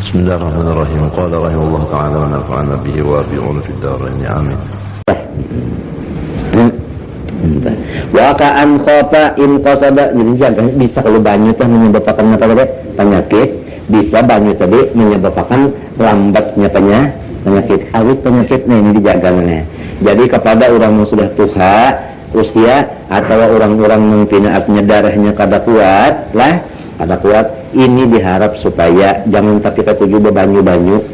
Bismillahirrahmanirrahim. Qala rahimahullah ta'ala wa nafa'ana bihi wa bi'ulu fid darain. Amin. Wa ka'an khata in qasada. Jadi jangan bisa kalau banyu teh menyebabkan apa tadi? Penyakit. Bisa banyu tadi menyebabkan lambatnya penyakit. Awit penyakitnya ini dijaganya. Jadi kepada orang yang sudah tua usia atau orang-orang yang pinaatnya darahnya kada kuat lah, kada kuat, ini diharap supaya jangan tak kita tuju bebanyu-banyu.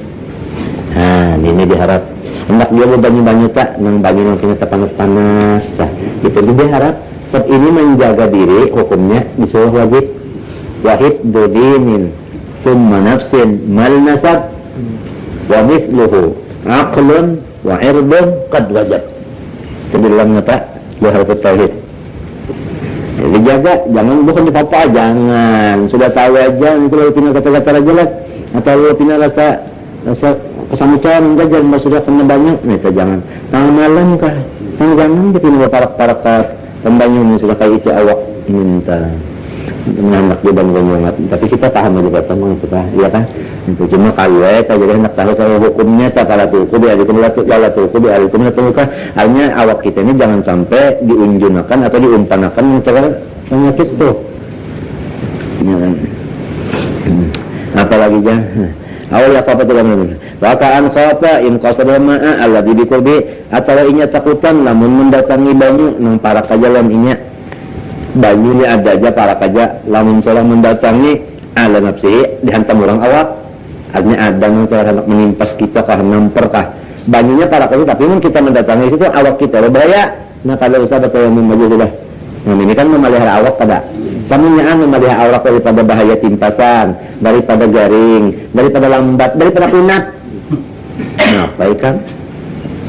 Nah, ini diharap hendak dia bebanyu-banyu tak, nang banyu nang kita panas-panas lah. Itu diharap. Sebab ini menjaga diri, hukumnya disuruh wajib. Wahid dudinin summa nafsin mal nasab wa mithluhu aqlun wa irdun qad wajab. Sebilang tak harus tauhid. Dijaga, jangan bukan dipapa, jangan sudah tahu aja, itu kalau punya kata-kata aja lah, atau kalau punya rasa kesamutan enggak, jangan sudah kena banyak, itu jangan. Tang malam kah, tang jangan kita punya parak-parak pembanyu ini sudah kayak itu awak minta menganak dia bangun-bangun, tapi kita paham aja kata itu kah, iya kan? Itu cuma kalau kita jadi hendak tahu saya hukumnya tak kalau tuku di hari kemudian kan, hanya awak kita ini jangan sampai diunjunkan atau diumpanakan mencegah penyakit tuh. Apalagi jangan. Awal ya khata dalam ini. Wakaan khata in qasada ma'a alladhi biqurbi, atau inya takutan lamun mendatangi banyu nang para kajalan inya. Banyu ni ada aja para kaja lamun salah mendatangi ala nafsi dihantam orang awak. Artinya ada yang cara hendak menimpas kita kah, namper kah. Banyunya para kaja, tapi mun kita mendatangi situ awak kita berbahaya. Nah kalau usah betul yang memaju sudah. Nah ini kan memelihara awak kada. Samunyaan memelihara awak daripada bahaya timpasan, daripada garing, daripada lambat, daripada punat. Nah, baik kan?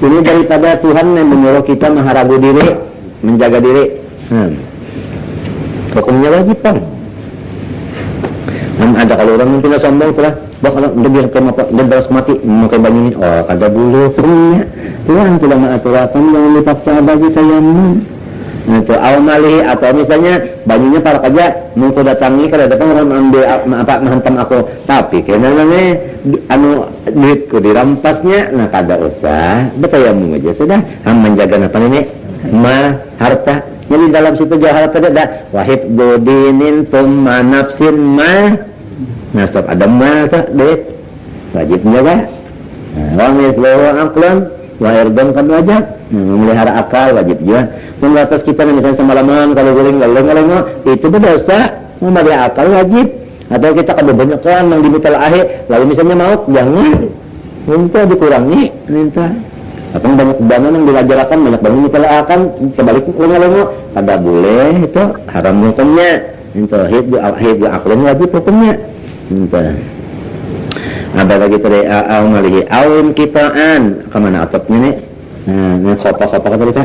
Ini daripada Tuhan yang menyuruh kita mengharagu diri, menjaga diri. Hukumnya wajib kan? Ada kalau orang yang tidak sombong telah, bakal dia dia balas mati memakai banyu ini. Oh, kada bulu hukumnya. Tuhan telah mengaturkan yang dipaksa bagi tayammum. Itu awamali atau misalnya banyunya para kaja mau datangi kada datang orang ambil apa menghantam aku, tapi kenapa duitku dirampasnya, nah kada usah bertayammum aja sudah, menjaga apa ini harta. Jadi dalam situ jahat tadi ada wahid dudinin tumma nafsin ma nasab, ada ma tak duit wajib menjaga. Wa mithluhu aqlan wa irdun kan wajib, memelihara akal wajib juga. Membatas kita misalnya semalaman kalau guling-guling itu berdosa, memelihara akal wajib. Atau kita kada banyak kan yang diminta akhir, lalu misalnya maut jangan minta dikurangi, minta apa banyak dana yang dilajarkan, banyak banget ditelakan, kebalik lengo-lengo kada boleh, itu haram hukumnya. Itu hid aklun wajib hukumnya. Itu ada lagi tadi awmalihi awim kitaan kemana atapnya nih? Nah, ini khopa kata kita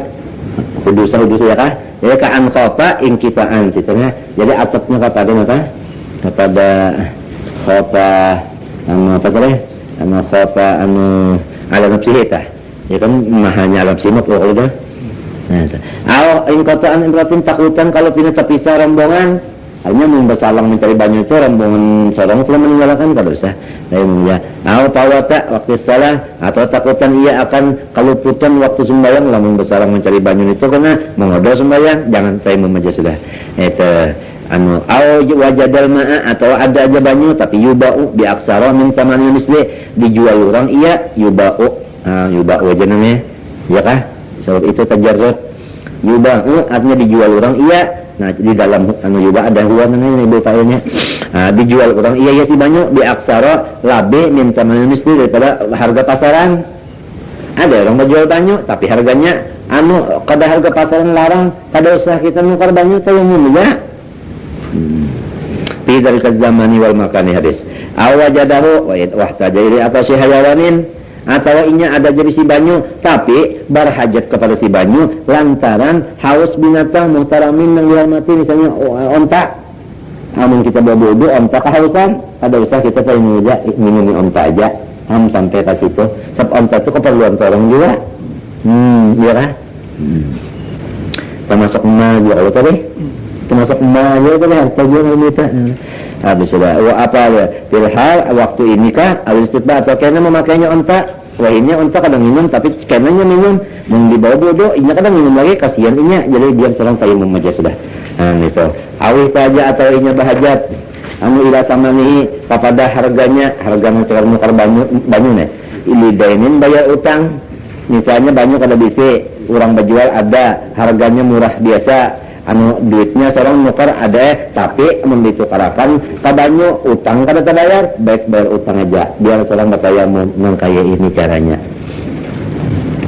hudusa ya kah? Jadi kaan khopa in kitaan situnya. Jadi atapnya kepada apa? Kepada khopa apa tadi? Khopa ala nafsihi tah. Ya kan mahanya alam simak kalau udah. Nah, in kotaan in takutan kalau pindah terpisah rombongan, hanya membasalang mencari banyu itu rombongan seorang sudah meninggalkan kada usah. Ya. Tawata waktu salah atau takutan ia akan keluputan waktu sembahyang, lamun bersalang mencari banyu itu karena mengodoh sembahyang, jangan tayammum aja sudah. Itu wajadal ma'a atau ada aja banyu tapi yuba'u bi aksara min samani misli, dijual orang iya yuba'u. Yuba'u aja namanya, ya kah? Sebab itu tajarrud. Yuba'u artinya dijual orang iya. Nah di dalam yuba ada huwa namanya ibu failnya. Dijual orang iya ya si banyu di aksara labe min samani misli, daripada harga pasaran. Ada orang menjual banyu tapi harganya kada harga pasaran larang, kada usah kita nukar banyu tayammum ya. Fi dzalika zamani wal makani hadis. Awajadahu wa ihtajairi atau si hayawanin, atau inya ada jadi si banyu tapi berhajat kepada si banyu lantaran haus binatang muhtaramin yang dihormati, misalnya onta. Amun kita berwudu onta kehausan, ada usah kita minum onta aja sampai ke situ. Sebab onta itu keperluan seorang juga. Iya kan? Termasuk emak juga kalau tadi. Termasuk emak juga tadi harta juga kita. Habis sudah apa ya? Filhal waktu ini kah? Al-istitba atau kena memakainya onta? Wah ini onta kadang minum tapi kenanya minum. Mau dibawa bodoh, ini kadang minum lagi kasihan ini. Jadi biar serang tayamum aja sudah. Nah itu. Awih aja atau inya bahajat. Anu ila samanihi kepada harga nukar banyu nih. Ilidainin bayar utang. Misalnya banyu kada bisa, orang berjual ada, harganya murah biasa. Anu duitnya seorang nukar ada, tapi membitukarakan kabanyu utang kada terbayar, baik bayar utang aja biar seorang bertanya mengkaya ini caranya.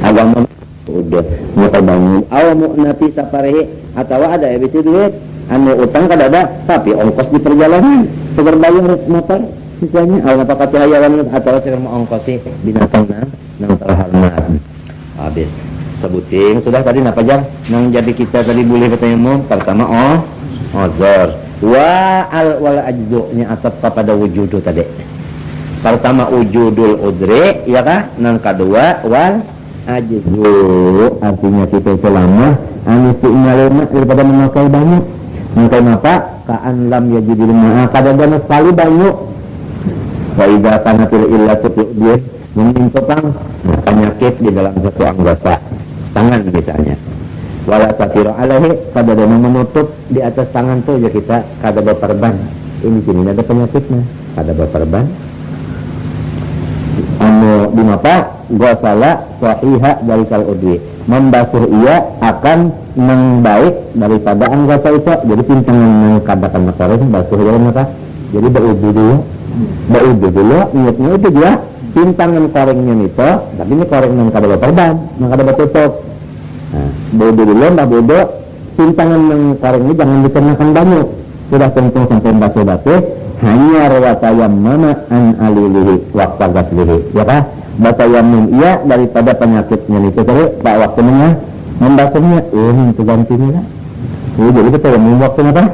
Agama udah nukar banyu awamu napi saparehi atau ada bisa duit anu utang kada ada tapi ongkos di perjalanan segar bayar motor misalnya awal apa kata hayawan atau segar ongkosi binatang nang terhormat. Habis sebuting sudah tadi apa aja nang jadi kita tadi boleh bertanya pertama ozor wal ajzu'nya atap kepada wujudu tadi pertama wujudul udri ya kah nang kedua wal ajzu artinya kita selama anistinya lema daripada memakai banyak memakai apa kaan lam yajidil ma'a kada ada sekali banyak wa idza kanatil illatu dia menentukan penyakit di dalam satu anggota tangan misalnya wala tatiru alaihi kada ada menutup di atas tangan tuh ya kita kada berperban ini sini ada penyakitnya kada berperban anu di mata gosala sahiha dari kal udwi membasuh ia akan membaik daripada anggota itu jadi pintangan yang kadakan masalah basuh dalam mata jadi berudu dulu niatnya itu dia pintangan korengnya itu tapi ini koreng yang kada berperban yang kada bertutup bodo dulu mbak bodo pintangan yang koreng ini jangan dikenakan banyak sudah tentu sampai basuh hanya rawatayam an alilihi waqta gaslihi ya kah batayamum iya daripada penyakitnya itu tadi pak waktunya membasuhnya itu gantinya lah jadi kita yang waktu apa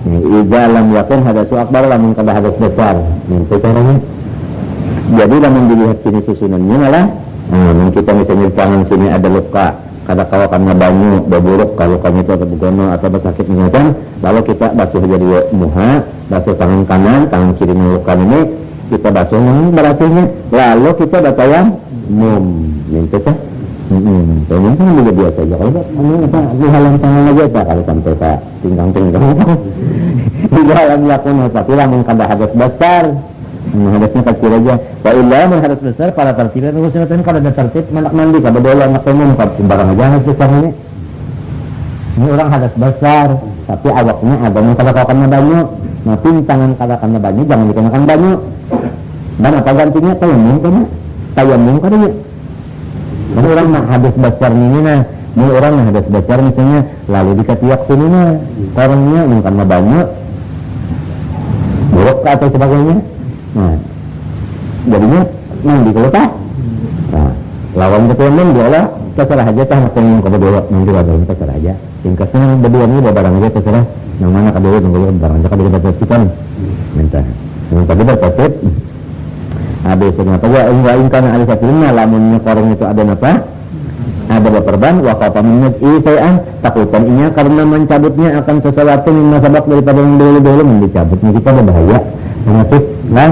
Iza lam yakun hadasu akbar lamun kada hadas besar itu caranya jadi lamun dilihat sini susunannya malah kita misalnya di tangan sini ada luka kada kawakan banyu berburuk kalau kami itu ada bugono atau bersakit macam lalu kita basuh jadi muha basuh tangan kanan tangan kiri luka ini kita basuh berasnya lalu kita batayam itu kan ini kan juga biasa aja kalau ini apa di halam tangan aja tak kalau sampai tak tinggang di halam lakon tapi lamun kada hadas besar hadasnya kecil aja wa illa mun hadas besar para tertibnya terusnya kada ada tertib mandi kada boleh anak umum barang aja hadas besar ini orang hadas besar tapi awaknya ada yang kada kawakan banyu nah pintangan kada kana banyu jangan dikenakan banyu dan apa gantinya tayamum kada ya jadi orang nak hadas besar ini orang nak hadas besar misalnya lalu dikatiak sini orangnya karena banyak buruk atau sebagainya jadinya mandi kalau tak lawan ketemu dia lah terserah aja tak nak yang kedua nanti ada yang terserah aja ringkasnya berdua ini barang aja terserah yang mana kedua tunggu barang aja kedua bertertiban minta yang tadi bertertib habis kenapa ya enggak ingkana ada satunya lamunnya koreng itu ada apa ada berperban wakapa minyak isai'an takutan inya karena mencabutnya akan sesuatu yang masabak daripada yang dulu-dulu mencabutnya kita berbahaya penyakit nah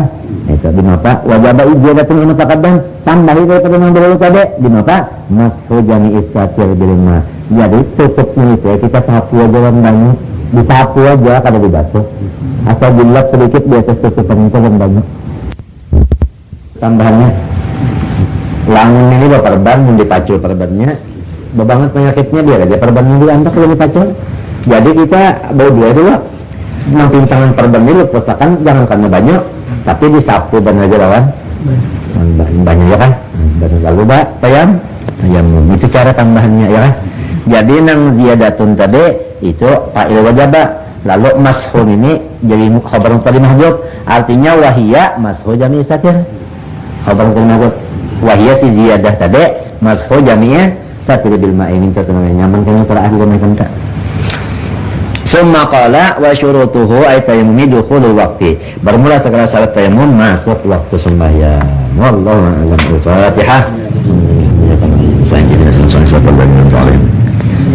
itu di mata wajaba ijadatun ina pakadang tambahi daripada yang dulu tadi di mata mashu jami iskatir bilma jadi tutupnya itu ya kita sapu aja dalam banyu disapu aja kada dibasuh asal dilap sedikit di atas tutupan itu dalam banyu tambahannya langun ini berperban dipacul perbannya bebanget penyakitnya biar aja perbannya diantak kalau dipacul jadi kita bawa dua dulu makin tangan perban ini lepasakan jangan karena banyak tapi disapu dan aja lawan banyak ya kan bahasa lalu tayam itu cara tambahannya ya kan jadi nang ziyadatun tadi itu fa'il wajaba lalu mashun ini jadi khabar tadi mahdzuf artinya wahiyya mashu jami satir khabar tadi wahiyya si ziyadah tadi mashu jami'nya satir bil ma'i minta tenang nyaman kan terakhir kan tak summa qala wa syurutuhu ay tayammumi dukhulul waqti bermula segala salat tayammum masuk waktu sembahyang wallahu a'lam. Al-Fatihah.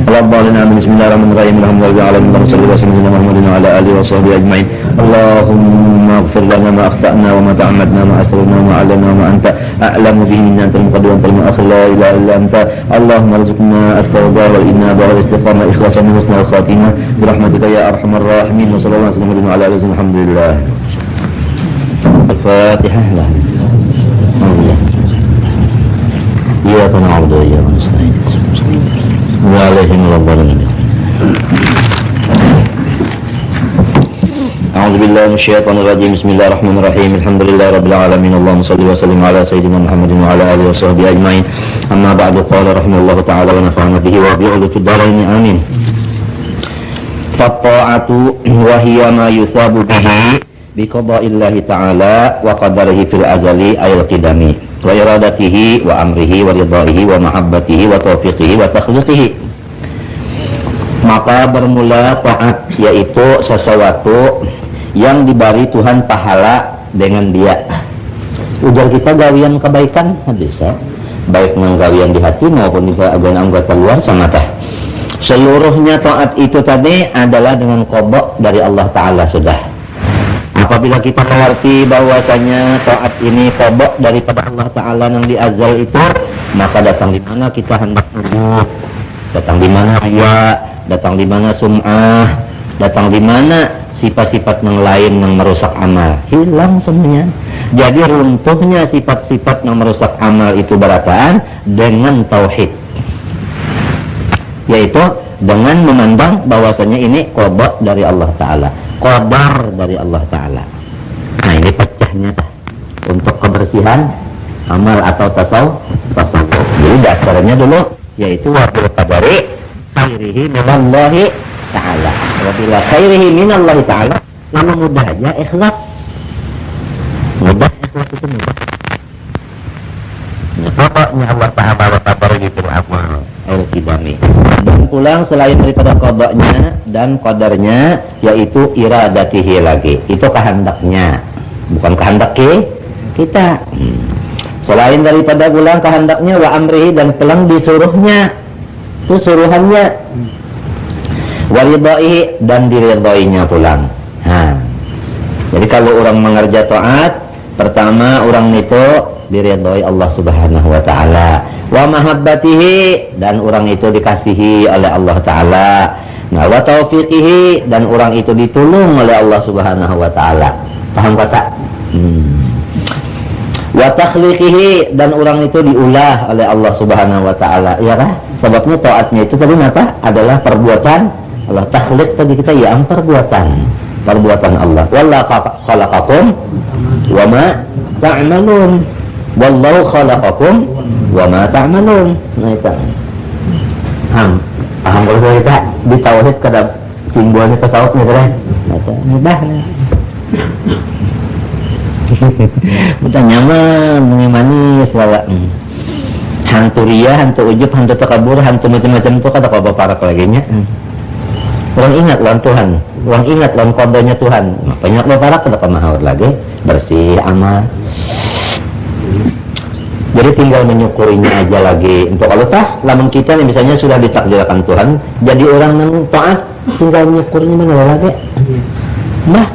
Allahumma amin. Bismillahirrahmanirrahim. Alhamdulillahi alamin. Allahumma shalli wa sallim ala Muhammadin wa ala alihi wa sahbihi ajma'in. Allahumma ighfir lana ma akhta'na wa ma ta'ammadna ma asrarna wa ma 'alana ma anta a'lamu bihi minna antal muqaddim wa antal mu'akhir la ilaha illa anta. Allahumma arzuqna at-taubah wal inaba wal istiqamah ikhlasan wa husnul khatimah bi rahmatika ya arhamar rahimin. Wa sallallahu alaihi wa sallam ala alihi alhamdulillah. Al-Fatihah. Allah. Iyyaka na'budu wa iyyaka nasta'in. Wa alaihim rabbanana. A'udzu billahi minasyaitonir rajim. Bismillahirrahmanirrahim. Alhamdulillahi rabbil alamin. Allahumma shalli wa sallim ala sayyidina Muhammadin wa ala alihi wa sahbihi ajmain. Amma ba'du, qala rahimahullahu ta'ala wa nafa'ana bihi wa bi'ulu fid dharain amin. Fatta'atu wa hiya ma yusabu bihi bi qada'illahi ta'ala wa qadarihi fil azali ayil qidami wa iradatihi wa amrihi wa ridaihi wa mahabbatihi wa taufiqihi wa takhliqihi. Maka bermula taat, yaitu sesuatu yang diberi Tuhan pahala dengan dia. Ujar kita gawian kebaikan bisa, baik gawian di hati maupun di anggota luar sama tah. Seluruhnya taat itu tadi adalah dengan qada dari Allah Ta'ala sudah. Apabila kita mengerti bahwasanya taat ini qada daripada Allah Ta'ala yang di azal itu, maka datang di mana kita hendak ujub, datang di mana riya, datang di mana sum'ah, datang di mana sifat-sifat yang lain yang merusak amal, hilang semuanya. Jadi runtuhnya sifat-sifat yang merusak amal itu berataan dengan tauhid, yaitu dengan memandang bahwasanya ini qada dari Allah Ta'ala, qadar dari Allah Ta'ala. Nah, ini pecahnya untuk kebersihan amal atau tasawuf. Jadi dasarnya dulu yaitu wa bil qadari khairihi minallahi ta'ala. Wa bila khairihi minallahi ta'ala, lama mudah aja ikhlas. Mudah ikhlas itu mudah. Qadanya Allah Ta'ala wa qadarihi fil amal al-qidami. Dan pulang selain daripada qadanya dan qadarnya yaitu iradatihi lagi. Itu kehendaknya, bukan kehendak kita. Selain daripada pulang kehendaknya wa amrihi dan pulang disuruhnya, itu suruhannya. Wa ridaihi dan diridainya pulang. Jadi kalau orang mengerja taat, pertama orang itu diridai Allah Subhanahu wa Ta'ala, wa mahabbatihi dan orang itu dikasihi oleh Allah Ta'ala, nah wa taufiqihi dan orang itu ditolong oleh Allah Subhanahu wa Ta'ala. Paham kata? Wa takhliqihi dan orang itu diulah oleh Allah Subhanahu wa Ta'ala, ya kan? Sebabnya taatnya itu tadi apa? Adalah perbuatan Allah. Takhliq tadi kita ya perbuatan Allah. Wallahu khalaqakum wa ma ta'malun. Wallahu khalaqakum wa ma ta'malun. Nah itu. Paham kalau kita di tauhid kada simbolnya tasawuf nih kan. Mudah nih. Mudah nyaman, manis wala. Hantu ria, hantu ujub, hantu takabur, hantu macam-macam itu kata apa para koleganya. Orang ingat lawan Tuhan, orang ingat lawan kodenya Tuhan. Makanya para kada kemahur lagi, bersih amal. Jadi tinggal menyukurinya aja lagi. Untuk kalau lamun kita nih misalnya sudah ditakdirkan Tuhan jadi orang yang taat, tinggal menyukurinya mana lagi. Nah,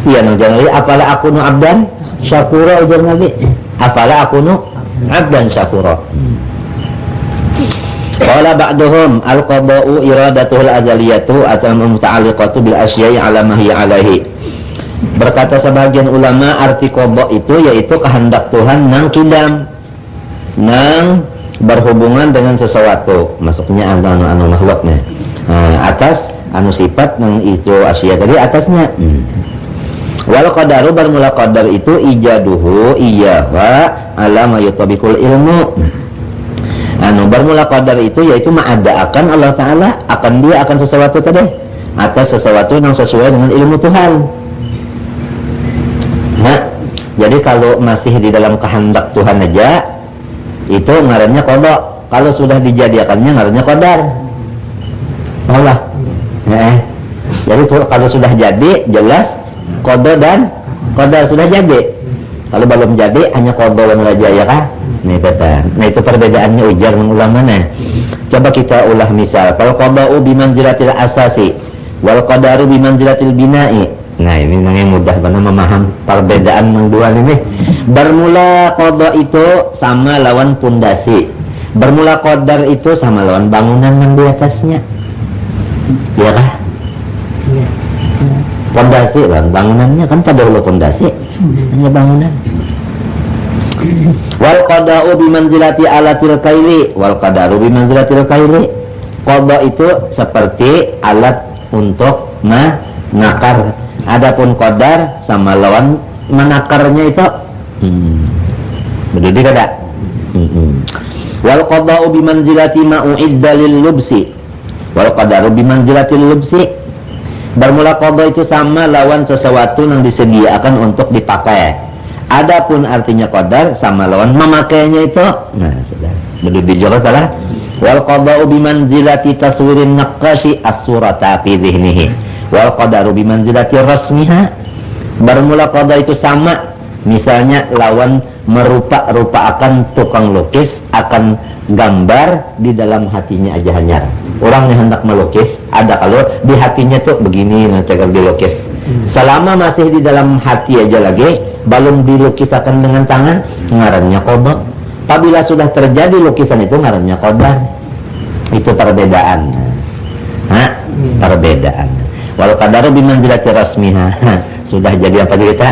iya nang jangan lagi. Apalah aku nu abdan syakura ujar Nabi. Apalah aku nu abdan syakura. Qala ba'duhum al-qada'u iradatuhul azaliyatu atau muta'alliqatu bil asya'i ala ma hiya alaihi. Berkata sebagian ulama arti qada itu yaitu kehendak Tuhan nang kidam, nang berhubungan dengan sesuatu, maksudnya anu makhluknya. Atas anu sifat nang itu asya tadi atasnya. Wal qadaru bermula qadar itu ijaduhu iyyaha ala ma yutabiqul ilmu. Anu bermula qadar itu yaitu mengadakan Allah Ta'ala akan dia akan sesuatu tadi atas sesuatu yang sesuai dengan ilmu Tuhan. Nah, jadi kalau masih di dalam kehendak Tuhan aja itu ngarannya qada. Kalau sudah dijadikannya ngarannya qadar. Allah. Jadi kalau sudah jadi jelas qada dan qadar sudah jadi. Kalau belum jadi hanya qada dan raja ya kan? Nah itu perbedaannya ujar ulama. Coba kita ulah misal, fal qada'u bimanzilatil asasi wal qadaru bimanzilatil bina'i. Nah ini yang mudah benar memaham perbedaan yang dua ini. Bermula qada itu sama lawan pondasi, bermula qadar itu sama lawan bangunan yang di atasnya. Ya kah? Pondasi lawan bangunannya kan pada ulah pondasi, hanya bangunan. Wal qada'u bimanzilati alatil kaili wal qadaru bimanzilatil kaili. Qada itu seperti alat untuk menakar. Adapun qadar sama lawan menakarnya itu. Betul tidak? Wal qada'u bimanzilati ma'u'idda lil lubsi wal qadaru bimanzilatil lubsi. Bermula qada itu sama lawan sesuatu yang disediakan untuk dipakai. Adapun artinya qadar sama lawan memakainya itu. Nah, sudah. Betul dijawab salah. Wal qada'u bimanzilati taswirin naqashi as-surata fi dhihnihi wal qadaru bimanzilati rasmiha. Bermula qada itu sama misalnya lawan merupa-rupakan tukang lukis akan gambar di dalam hatinya aja hanya. Orang yang hendak melukis ada kalau di hatinya tuh begini nanti akan dilukis. Selama masih di dalam hati aja lagi belum dilukiskan dengan tangan, ngarannya qada. Apabila sudah terjadi lukisan itu ngarannya qadar. Itu perbedaan. Perbedaan. Wal qadaru bimanzilati rasmiha. Sudah jadi apa kita?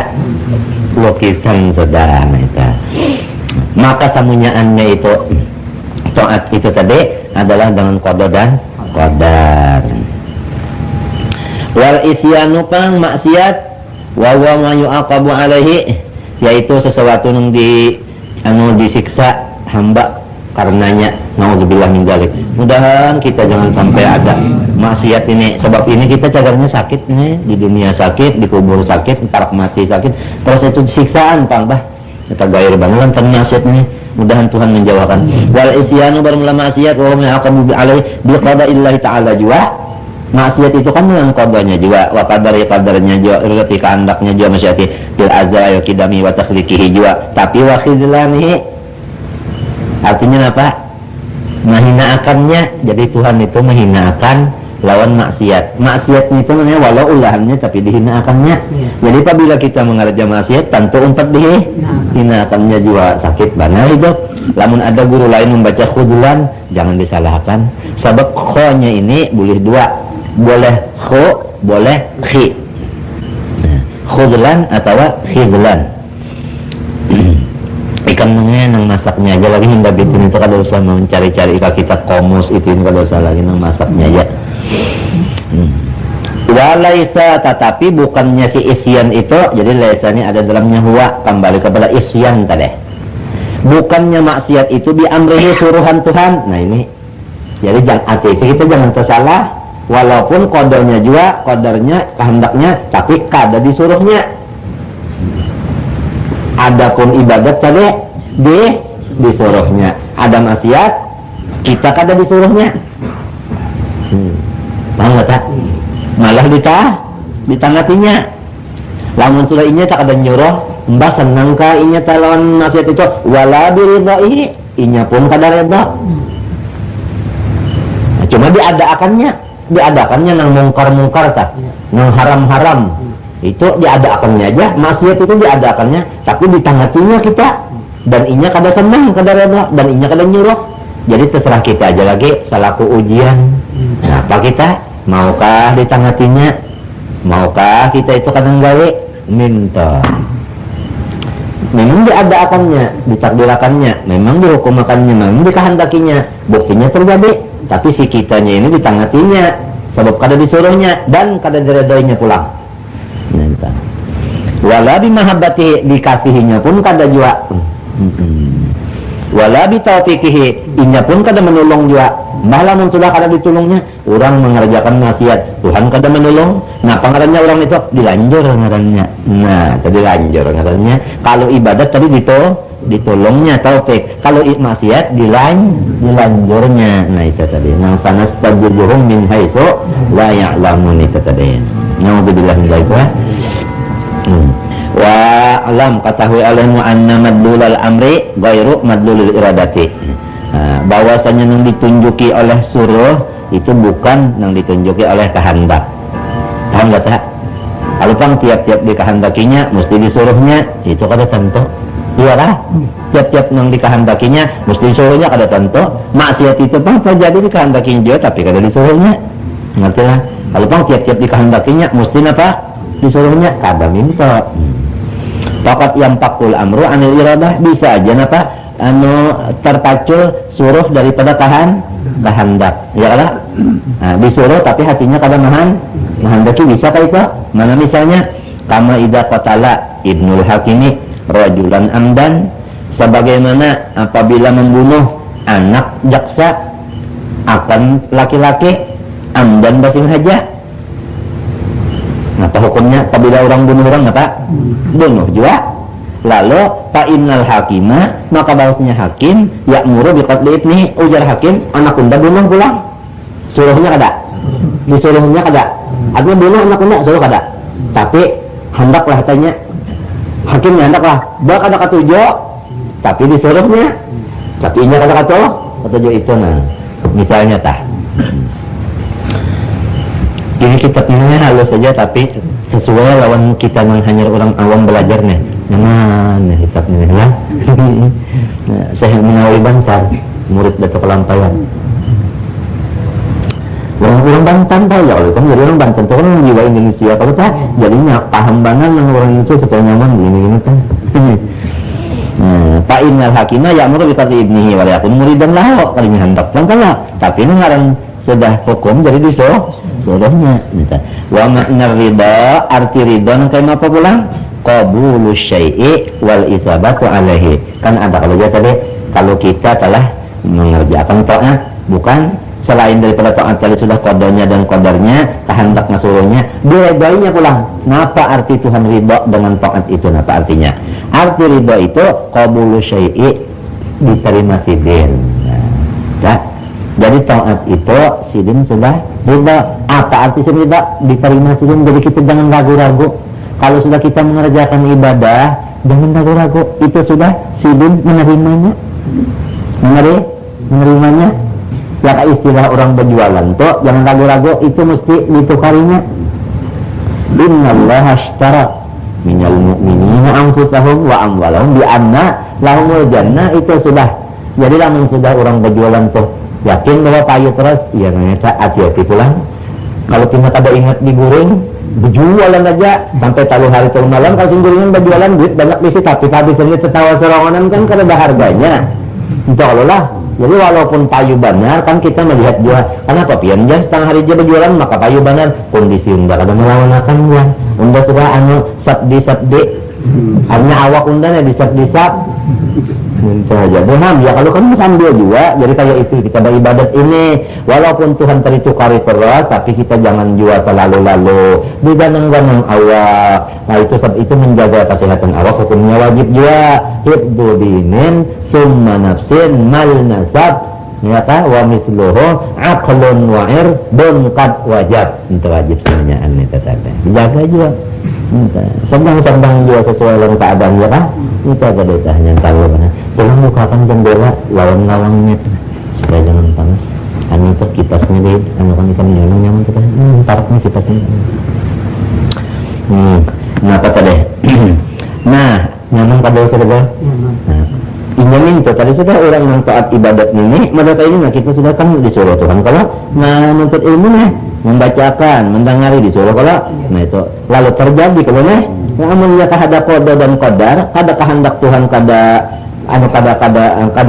Lukisan sudah kita. Maka samunyaannya itu taat itu tadi adalah dengan qada dan qadar. Wal isyanu pang maksiat wa huwa ma yu'aqabu alaihi, yaitu sesuatu yang disiksa hamba karenanya. Naudzubillah min dzalik. Mudahan kita jangan sampai ada maksiat ini. Sebab ini kita cagarnya sakit nih, di dunia sakit, di kubur sakit, tarak mati sakit. Terus itu siksaan pang bah. Kita gair bangunan tan maksiat ini. Mudahan Tuhan menjawabkan. Wal isyanu bermula maksiat wa ma yu'aqabu alaihi bi qada'illahi ta'ala jua. Maksiat itu kan dengan qadanya juga, wa qadarnya juga, irati kehendaknya juga maksiati bil azza wa qidami wa takhliqihi juga. Tapi wa khidlanihi artinya apa? Menghinakannya. Jadi Tuhan itu menghinakan lawan maksiat. Maksiat itu namanya walau ulahannya tapi dihinakannya. Jadi apabila kita mengerja maksiat tentu umpat dihinakannya juga sakit benar hidup. Lamun ada guru lain membaca khudlan jangan disalahkan. Sebab kho-nya ini boleh dua. Boleh kho, boleh khi. Khudlan atau khidlan. Ikan nang masaknya aja lagi hingga bikin itu kalau usah mencari-cari ikan kitab komus itu kalau usah lagi nang masaknya aja. Walaisa tetapi bukannya si isyan itu, jadi laisa ini ada dalamnya huwa, kembali kepada isyan tadi. Bukannya maksiat itu diamrihi suruhan Tuhan. Nah ini. Jadi jangan hati kita jangan tersalah. Walaupun qadarnya juga, qadarnya, kehendaknya, tapi kada disuruhnya. Adapun ibadat tadi disuruhnya. Ada maksiat, kita kada disuruhnya. Paham tak? Malah ditangatinya. Lamun sudah inya tak ada nyuruh, mbah senang ka inya lawan maksiat itu, wala biridaihi, inya pun kada reda. Nah, cuma diadakannya nang mungkar tak, nang haram itu diadakannya aja. Maksiat itu diadakannya, tapi ditangatinya kita dan inya kada senang, kada reda, dan inya kada nyuruh. Jadi terserah kita aja lagi selaku ujian. Nah, apa kita maukah ditangatinya, maukah kita itu kadang gawe minta. Memang diadakannya, ditakdirakannya, memang dihukumakannya, memang dikehendakinya, buktinya terjadi. Tapi si kitanya ini ditangatinya, sebab kada disuruhnya dan kada diredainya pulang. Minta. Wala bimahabbati, dikasihinya pun kada jua. Wala bitaufiqihi, inya pun kada menolong jua. Malah sudah kada ditolongnya, orang mengerjakan maksiat, Tuhan kada menolong. Nah, pengarannya orang itu dilanjur ngarannya. Nah, tadi lanjur ngarannya. Kalau ibadat tadi ditolongnya taufik. Kalau maksiat dilanjurnya. Nah, itu tadi. Nang sanas tajuruhum min haitsu la ya'lamun itu tadi. Nauzubillah min dzalik. Wa alam katahui alaihi anna madlulal amri ghairu madlulil iradati. bahwasanya yang ditunjuki oleh suruh itu bukan yang ditunjuki oleh kehendak. Paham gak tak? Kalau pang tiap-tiap dikehendakinya mesti disuruhnya, itu kada tentu. Iya lah, tiap-tiap yang dikehendakinya mesti disuruhnya kada tentu. Maksiat itu pang terjadi dikehendakinya juga tapi kada disuruhnya. Ngerti lah? Kalau pang tiap-tiap dikehendakinya mesti apa? Disuruhnya kada minta. Fakat yang pakul amru anil iradah, bisa aja napa terpacul suruh daripada kehendak. Ya lah. Nah, disuruh tapi hatinya kada menghendaki, bisa kah itu? Mana misalnya kama idza qatala Ibnul Hakimi rajulan amdan, sebagaimana apabila membunuh anak jaksa akan laki-laki amdan basengaja. Nah, hukumnya apabila orang bunuh orang apa? Bunuh juga. Lalu fa innal hakima, maka bahasanya hakim ya'muru biqatli ibni, ujar hakim anak unda bunuh pulang. Suruhnya kada? Disuruhnya kada? Artinya bunuh anak unda suruh kada? Tapi hendaklah katanya hakimnya hendaklah bah kada katujo, tapi disuruhnya. Tapi inya kada katujo itu nah. Misalnya tah. Ini kitabnya halus saja tapi sesuai lawan kita yang hanya orang awam belajar nih. Mana kitabnya ya? Nah, saya Menawi Bantar, murid Dato' Kelampayan. Orang Banten tahu ya, kalau kan jadi orang Banten itu kan jiwa Indonesia, kalau tak jadinya paham banget dengan orang Indonesia supaya nyaman gini kan. Pak Innal Hakimah ya'muru bi qatli ibnihi wa yakun muridan lahu, kalinya hendak lah. Tapi ini ngarang sudah hukum jadi disuruhnya. Wa ma'na ridha, arti ridha nang kayak apa pulang? Qabulu syai'i wal isabatu alaihi. Kan ada kalau dia tadi, kalau kita telah mengerjakan taat, bukan selain daripada taat kali sudah kodenya dan kodarnya, kehendak nasuruhnya, diredainya pulang. Napa arti Tuhan ridha dengan taat itu? Napa artinya? Arti ridha itu qabulu syai'i, diterima sidin. Nah, jadi taat itu sidin sudah ridha. Apa arti ridha? Diterima sidin. Jadi kita jangan ragu-ragu. Kalau sudah kita mengerjakan ibadah, jangan ragu-ragu. Itu sudah sidin menerimanya. Menerimanya. Ya istilah orang berjualan tuh, jangan ragu-ragu. Itu mesti ditukarinya. Innallaha ashtara minal mu'minina anfusahum wa amwalahum bi anna lahumul jannah. Itu sudah. Jadi lamun sudah orang berjualan tuh yakin bahwa payu terus, ya ternyata hati-hati pulang. Kalau kita ada ingat diguring, berjualan aja sampai tahu hari tahu malam. Kalau singguringan berjualan duit banyak bisi, tapi habisnya tertawa serongonan kan karena ada harganya. Insya Allah lah. Jadi walaupun payu benar kan kita melihat juga. Karena pian jan setengah hari aja berjualan maka payu benar. Kondisi unda kada melawan akan ya. Unda sudah sabdi. Hanya awak unda ya disap. Minta aja. Boham ya kalau kamu sambil juga. Jadi kayak itu kita beribadat ini. Walaupun Tuhan tadi tukari terus, tapi kita jangan jual selalu-lalu. Diganang-ganang awak. Nah itu menjaga kesehatan awak. Hukumnya wajib juga. Hibdu dinin summa nafsin mal nasab. Ya kan? Wa misluhu aqlun wa irdun qad wajab. Itu wajib sebenarnya aneh tetapi. Dijaga juga. Sedang juga sesuai dengan keadaan ya kan? Itu ada desanya tahu kan? Jangan bukakan jendela lawan-lawannya supaya jangan panas. Kan itu kipasnya deh, kan ikan nyaman kita. Taruhnya kipasnya. Nah apa tadi? Nah nyaman pada saudara. Nah ini itu tadi sudah orang yang taat ibadat ini, mereka ini nah kita sudah kan disuruh Tuhan kalau menuntut ilmu nih, membacakan, mendengari disuruh kalau, nah itu lalu terjadi kalau nih, namun ya kada qada dan qadar, kada kehendak Tuhan kada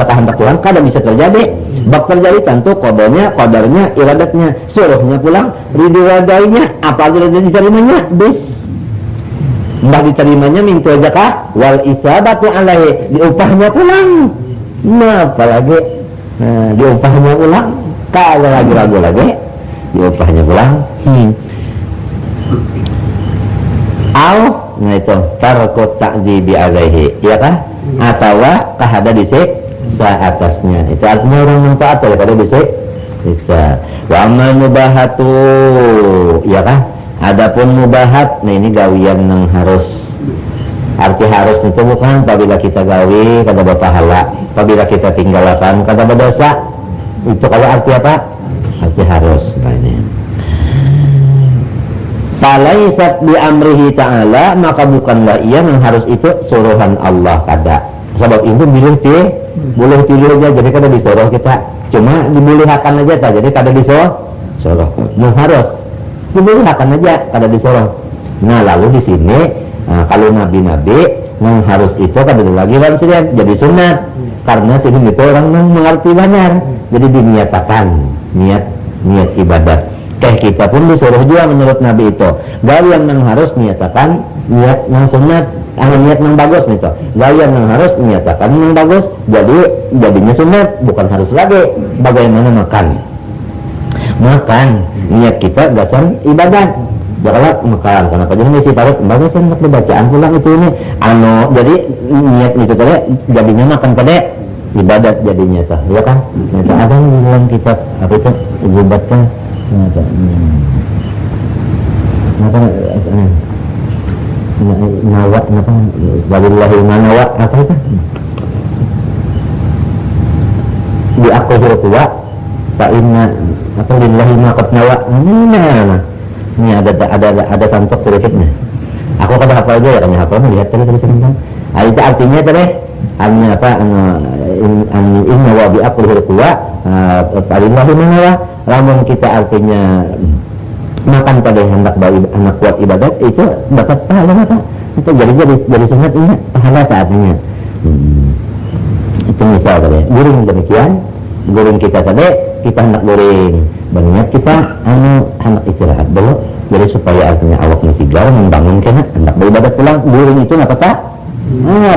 kehendak Tuhan kada bisa terjadi. Bak terjadi tentu qadanya, qadarnya, iradatnya, suruhnya pulang, ridwadainya, apa aja diterimanya, bis. Mbah diterimanya minta zakah wal isabatu alaihi, diupahnya pulang. Nah apalagi diupahnya pulang, kalau lagi ragu lagi diupahnya pulang. Nah itu tarkut ta'zibi alaihi, ya kan? Atau kahada disiksa atasnya. Itu artinya orang yang taat daripada disiksa. Wa amal mubahatu, ya kan? Adapun mubahat, nah ini gawian yang harus Arti harus itu bukan apabila kita gawe kada berpahala, apabila kita tinggalkan kada berdosa. Itu kalau arti apa? Arti harus. Nah, ini. Falaisat bi amrihi ta'ala, maka bukanlah ia yang harus itu suruhan Allah kada. Sebab itu boleh pilih aja, jadi kada disuruh kita. Cuma dibolehkan aja tak, jadi kada disuruh. Yang harus dibolehkan aja, kada disuruh. Nah, lalu di sini kalau nabi-nabi yang harus itu kada lagi kan jadi sunat. Karena sini itu orang yang mengerti benar. Jadi diniatakan niat ibadat. Kayak kita pun disuruh juga menurut Nabi itu. Galian yang harus niatakan niat yang sunat, niat yang bagus gitu. Galian yang harus niatakan yang bagus. Jadi jadinya sunat, bukan harus lagi. Bagaimana makan niat kita dasar ibadat. Janganlah makan. Kenapa jadi mesti parut? Bagus kan bacaan pulang itu ini. Jadi niat itu tadi jadinya makan pada ibadat jadinya sah, ya kan? Nyata ada di dalam kitab apa itu ibadatnya. Nawat apa? Walillahi manawat apa itu? Di aku suruh tua, tak ingat apa lillahi maqat nawat. Ini ada contoh sedikitnya. Aku kata apa aja ya, kami hafal melihat tadi sebentar. Itu artinya tadi inna wa bi aqlihil quwa talillahi manawah. Lamun kita artinya makan pada hendak anak kuat ibadat itu dapat pahala apa? Itu jadi sunat ini pahala saatnya. Itu misal tadi guring demikian, guring kita tadi kita hendak guring, banyak kita hendak istirahat dulu. Jadi supaya artinya awak masih gaul membangun kena hendak beribadat pulang, guring itu nggak apa-apa.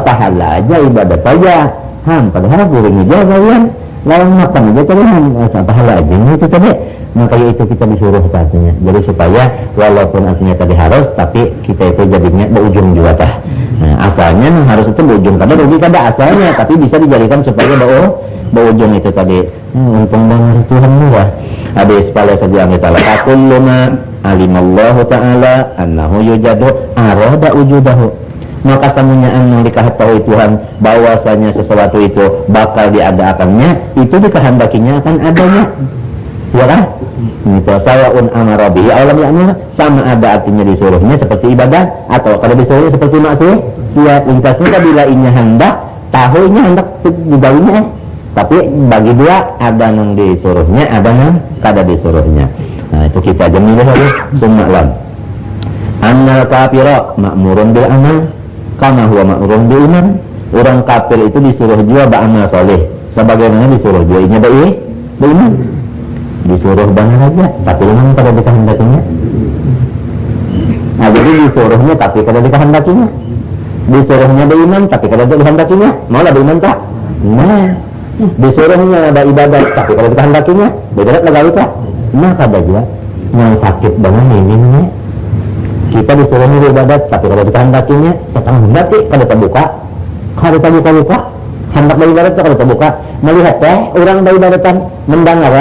Pahala aja ibadat aja. Padahal guring aja kalian lalu makan aja kalian pahala aja itu tadi. Maka itu kita disuruh artinya. Jadi supaya walaupun artinya tadi harus, tapi kita itu jadinya berujung juga tah. Asalnya harus itu berujung kada rugi kada asalnya, tapi bisa dijadikan supaya berujung itu tadi. Untung banget Tuhan murah. Habis pala saja kita lakukan kullu alimallahu ta'ala annahu yujadu arada wujudahu. Maka semuanya yang dikehendaki Tuhan bahwasanya sesuatu itu bakal diadakannya, itu dikehendakinya akan adanya. Ya kan? Itu sawaun amara bihi aw lam ya'mur, sama ada artinya disuruhnya seperti ibadat atau kalau disuruh seperti maksiat. Ya, intinya bila inya hendak, tahunya hendak digawinya. Tapi bagi dua ada yang disuruhnya, ada yang kada disuruhnya. Nah, itu kita jemil lagi summa lam. Annal kafira ma'murun bil amal kama huwa ma'murun bil iman. Orang kafir itu disuruh juga beramal soleh sebagaimana disuruh juga inya beriman. Disuruh banget aja, tapi memang pada dikehendakinya. Nah, jadi disuruhnya tapi kada dikehendakinya. Disuruhnya beriman tapi kada dikehendakinya. Maulah beriman tak? Nah, disuruhnya ada ibadat tapi kada dikehendakinya. Ibadat lagi tak? Nah, kada juga. Yang sakit banget ini. Kita disuruhnya beribadat tapi kada dikehendakinya. Sekarang hendaki kada terbuka. Kada terbuka. Hendak beribadat kada terbuka. Melihat orang beribadatan mendengar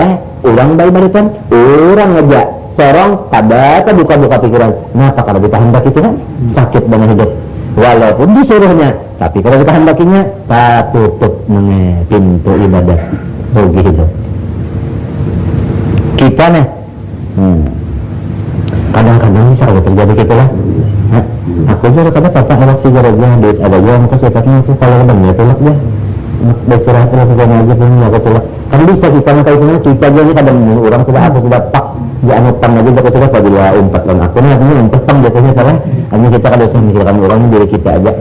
orang beribadatan, orang ngejak corong kada buka pikiran. Kenapa kada dikehendaki itu kan? Sakit banget hidup. Walaupun disuruhnya, tapi kalau dikehendakinya tak tutup pintu ibadah. Rugi hidup. Kita nih, kadang-kadang bisa terjadi gitu lah. Aku juga kadang kata awak si jarangnya duit ada juga, maka sifatnya itu kalau benar tulak dia. Bersurah terus juga aja pun aku tulak. Kan bisa kita ngakainya kita aja ni kadang orang sudah aku sudah pak di anutan aja aku sudah pada dua umpat dan aku ni artinya umpat pang jatuhnya salah. Hanya kita kada usah mikirkan orang diri kita aja.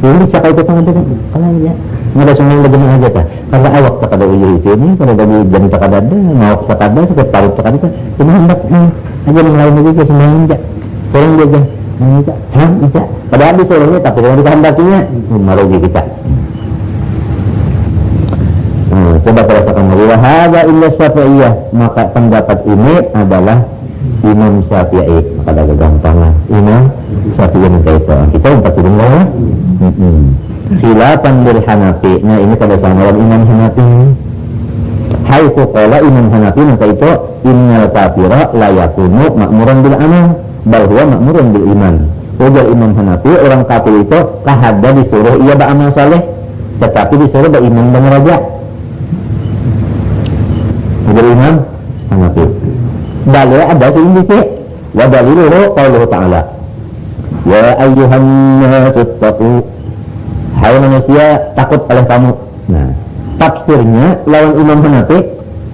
Ini cakap itu sangat dekat. Kalau ya nggak ada semua begini aja tak. Kalau awak tak ada ujung itu ni kalau dari jam tak ada mau tak ada sudah taruh tak ada. Cuma hendak aja yang lain aja semua aja. Sering aja. Bisa. Padahal disuruhnya tapi kalau dikehendakinya merugi kita. Coba perhatikan lagi. Wahada illa Syafi'iyah. Maka pendapat ini adalah Imam Syafi'i. Maka ada gampang lah. Imam Syafi'i minta itu. Kita umpat hidung lah. Khilafan bil Hanafi. Nah ini pada sama Imam Hanafi. Haitsu qala Imam Hanafi maka itu innal kafira la yakunu ma'muran bil amal bal huwa ma'murun bil iman. Ujar Imam Hanafi, orang kafir itu kahada disuruh ia beramal saleh, tetapi disuruh beriman dan raja. Ujar Imam Hanafi. Dalil ada sih ini, wa daliluhu qauluhu ta'ala. Ya ayyuhan nasu taqu. Hai manusia, takut oleh kamu. Nah, tafsirnya lawan Imam Hanafi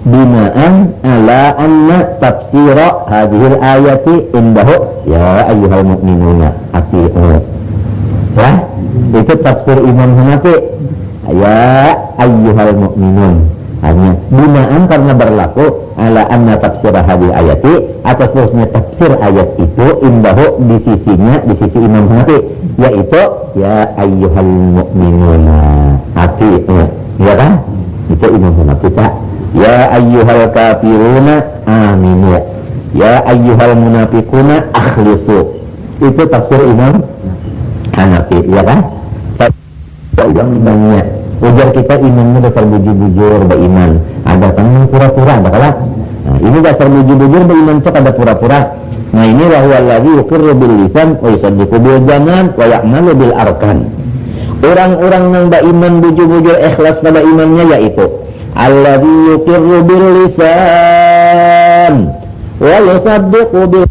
binaan ala anna tafsira hadhil ayati indahu ya ayyuhal mu'minuna ati'u. Ya, itu tafsir Imam Hanafi ya ayyuhal mu'minun. Hanya binaan karena berlaku ala anna tafsira hadhil ayati atas terusnya tafsir ayat itu indahu di sisinya, di sisi Imam Hanafi, yaitu ya ayyuhal mu'minuna ati'u. Ya kan? Itu Imam Hanafi tak. Ya ayyuhal kafiruna aminu. Ya ayyuhal munafiquna akhlisu. Itu tafsir Imam Hanafi, ya kan? Yang banyak. Ujar kita imannya dasar bujur-bujur beriman. Ada kan yang pura-pura, ada kalah. Nah, ini dasar bujur-bujur beriman cok ada pura-pura. Nah ini huwa alladzi yuqirru bil lisan wa yusaddiqu bil janan wa ya'malu bil arkan. Orang-orang yang beriman bujur-bujur ikhlas pada imannya yaitu alladzi yuqirru bil lisan wa yusaddiqu bil